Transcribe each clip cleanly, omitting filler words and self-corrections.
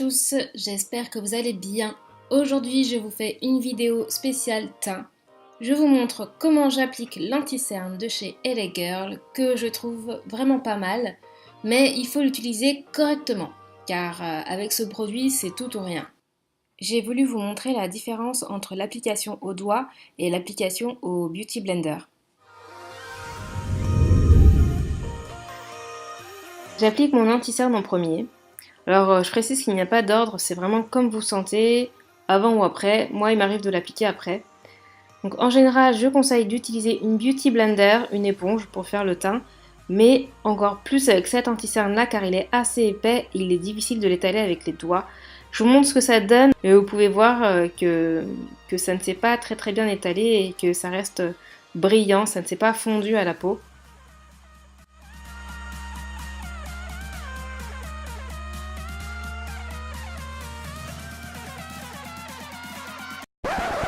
tous, j'espère que vous allez bien. Aujourd'hui, je vous fais une vidéo spéciale teint. Je vous montre comment j'applique l'anti-cerne de chez LA Girl, que je trouve vraiment pas mal, mais il faut l'utiliser correctement, car avec ce produit, c'est tout ou rien. J'ai voulu vous montrer la différence entre l'application au doigt et l'application au Beauty Blender. J'applique mon anti-cerne en premier. Alors je précise qu'il n'y a pas d'ordre, c'est vraiment comme vous sentez, avant ou après. Moi il m'arrive de l'appliquer après. Donc en général je conseille d'utiliser une Beauty Blender, une éponge pour faire le teint, mais encore plus avec cet anti-cerne là car il est assez épais et il est difficile de l'étaler avec les doigts. Je vous montre ce que ça donne et vous pouvez voir que ça ne s'est pas très bien étalé et que ça reste brillant, ça ne s'est pas fondu à la peau.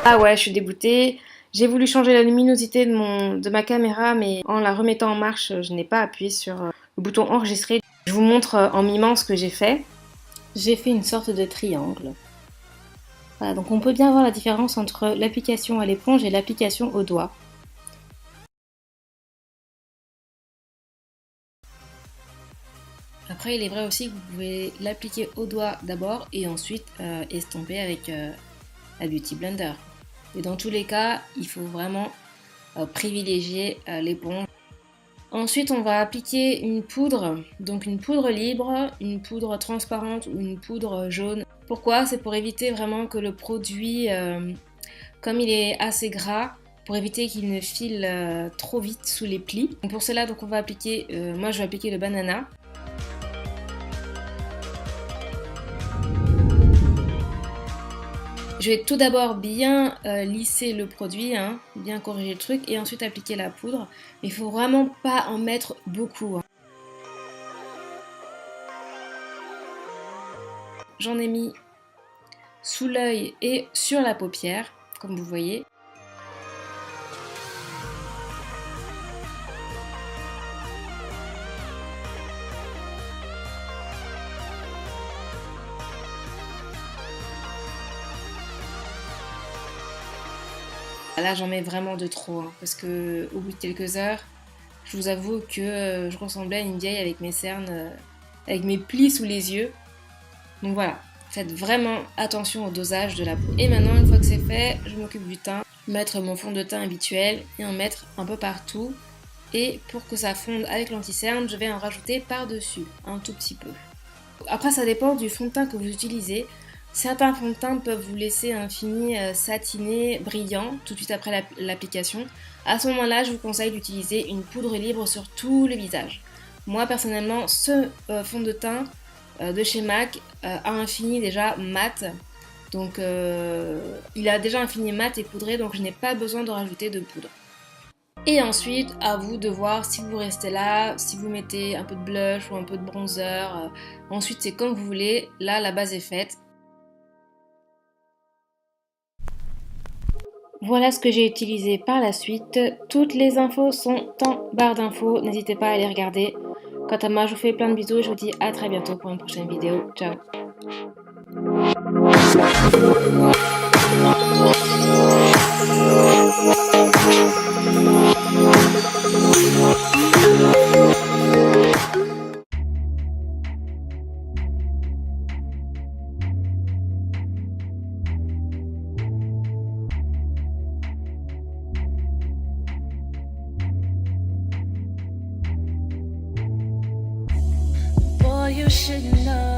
Ah ouais, je suis dégoûtée. J'ai voulu changer la luminosité de ma caméra, mais en la remettant en marche, je n'ai pas appuyé sur le bouton enregistrer. Je vous montre en mimant ce que j'ai fait. J'ai fait une sorte de triangle. Voilà, donc on peut bien voir la différence entre l'application à l'éponge et l'application au doigt. Après, il est vrai aussi que vous pouvez l'appliquer au doigt d'abord et ensuite estomper avec la Beauty Blender. Et dans tous les cas, il faut vraiment privilégier l'éponge. Ensuite, on va appliquer une poudre, donc une poudre libre, une poudre transparente ou une poudre jaune. Pourquoi? C'est pour éviter vraiment que le produit, comme il est assez gras, pour éviter qu'il ne file trop vite sous les plis. Donc pour cela, donc on va appliquer, moi je vais appliquer le banana. Je vais tout d'abord bien lisser le produit, hein, bien corriger le truc et ensuite appliquer la poudre. Mais il faut vraiment pas en mettre beaucoup. Hein. J'en ai mis sous l'œil et sur la paupière, comme vous voyez. Là j'en mets vraiment de trop, hein, parce que au bout de quelques heures, je vous avoue que je ressemblais à une vieille avec mes cernes, avec mes plis sous les yeux. Donc voilà, faites vraiment attention au dosage de la peau. Et maintenant, une fois que c'est fait, je m'occupe du teint, mettre mon fond de teint habituel et en mettre un peu partout. Et pour que ça fonde avec l'anti-cerne, je vais en rajouter par-dessus, un tout petit peu. Après, ça dépend du fond de teint que vous utilisez. Certains fonds de teint peuvent vous laisser un fini satiné, brillant, tout de suite après l'application. À ce moment-là, je vous conseille d'utiliser une poudre libre sur tout le visage. Moi, personnellement, ce fond de teint de chez MAC a un fini déjà mat. Donc, il a déjà un fini mat et poudré, donc je n'ai pas besoin de rajouter de poudre. Et ensuite, à vous de voir si vous restez là, si vous mettez un peu de blush ou un peu de bronzer. Ensuite, c'est comme vous voulez. Là, la base est faite. Voilà ce que j'ai utilisé par la suite. Toutes les infos sont en barre d'infos. N'hésitez pas à les regarder. Quant à moi, je vous fais plein de bisous et je vous dis à très bientôt pour une prochaine vidéo. Ciao! You should know